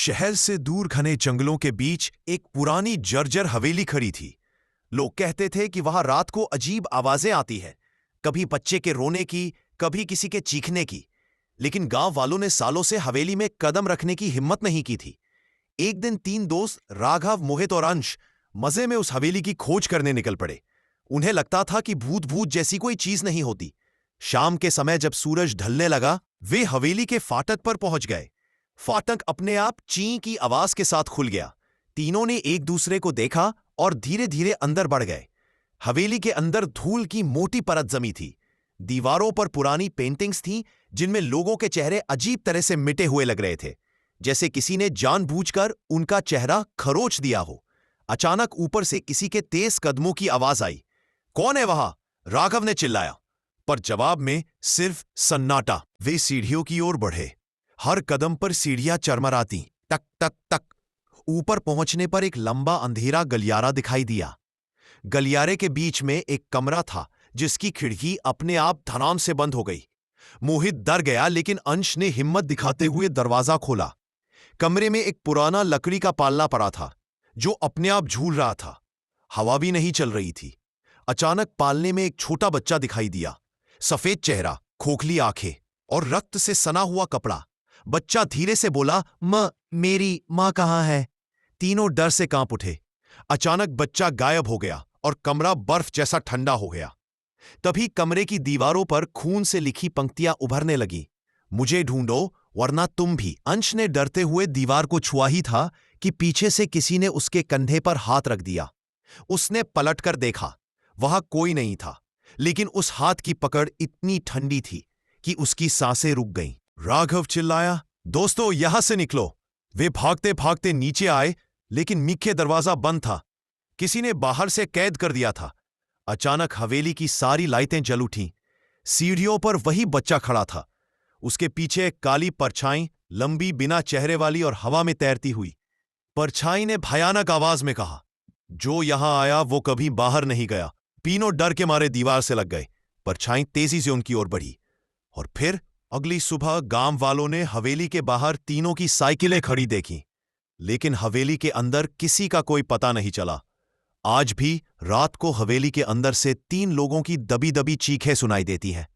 शहर से दूर घने जंगलों के बीच एक पुरानी जर्जर हवेली खड़ी थी। लोग कहते थे कि वहां रात को अजीब आवाजें आती हैं, कभी बच्चे के रोने की, कभी किसी के चीखने की। लेकिन गांव वालों ने सालों से हवेली में कदम रखने की हिम्मत नहीं की थी। एक दिन तीन दोस्त राघव, मोहित और अंश मजे में उस हवेली की खोज करने निकल पड़े। उन्हें लगता था कि भूत भूत जैसी कोई चीज नहीं होती। शाम के समय जब सूरज ढलने लगा, वे हवेली के फाटक पर पहुंच गए। फाटक अपने आप ची की आवाज के साथ खुल गया। तीनों ने एक दूसरे को देखा और धीरे धीरे अंदर बढ़ गए। हवेली के अंदर धूल की मोटी परत जमी थी। दीवारों पर पुरानी पेंटिंग्स थीं, जिनमें लोगों के चेहरे अजीब तरह से मिटे हुए लग रहे थे, जैसे किसी ने जानबूझकर उनका चेहरा खरोच दिया हो। अचानक ऊपर से किसी के तेज कदमों की आवाज आई। कौन है वहां? राघव ने चिल्लाया, पर जवाब में सिर्फ सन्नाटा। वे सीढ़ियों की ओर बढ़े। हर कदम पर सीढ़ियां चरमराती, टक टक टक। ऊपर पहुंचने पर एक लंबा अंधेरा गलियारा दिखाई दिया। गलियारे के बीच में एक कमरा था, जिसकी खिड़की अपने आप धड़ाम से बंद हो गई। मोहित डर गया, लेकिन अंश ने हिम्मत दिखाते हुए दरवाजा खोला। कमरे में एक पुराना लकड़ी का पालना पड़ा था, जो अपने आप झूल रहा था। हवा भी नहीं चल रही थी। अचानक पालने में एक छोटा बच्चा दिखाई दिया। सफेद चेहरा, खोखली आंखें और रक्त से सना हुआ कपड़ा। बच्चा धीरे से बोला, मेरी मां कहाँ है? तीनों डर से कांप उठे। अचानक बच्चा गायब हो गया और कमरा बर्फ जैसा ठंडा हो गया। तभी कमरे की दीवारों पर खून से लिखी पंक्तियां उभरने लगी। मुझे ढूंढो वरना तुम भी। अंश ने डरते हुए दीवार को छुआ ही था कि पीछे से किसी ने उसके कंधे पर हाथ रख दिया। उसने पलटकर देखा। वहां कोई नहीं था, लेकिन उस हाथ की पकड़ इतनी ठंडी थी कि उसकी सांसें रुक गईं। राघव चिल्लाया, दोस्तों यहां से निकलो। वे भागते भागते नीचे आए, लेकिन मुख्य दरवाजा बंद था। किसी ने बाहर से कैद कर दिया था। अचानक हवेली की सारी लाइटें जल उठीं। सीढ़ियों पर वही बच्चा खड़ा था। उसके पीछे एक काली परछाई, लंबी, बिना चेहरे वाली और हवा में तैरती हुई। परछाई ने भयानक आवाज में कहा, जो यहां आया वो कभी बाहर नहीं गया। तीनों डर के मारे दीवार से लग गए। परछाई तेजी से उनकी ओर बढ़ी। और फिर अगली सुबह गांव वालों ने हवेली के बाहर तीनों की साइकिलें खड़ी देखी, लेकिन हवेली के अंदर किसी का कोई पता नहीं चला। आज भी रात को हवेली के अंदर से तीन लोगों की दबी दबी चीखें सुनाई देती हैं।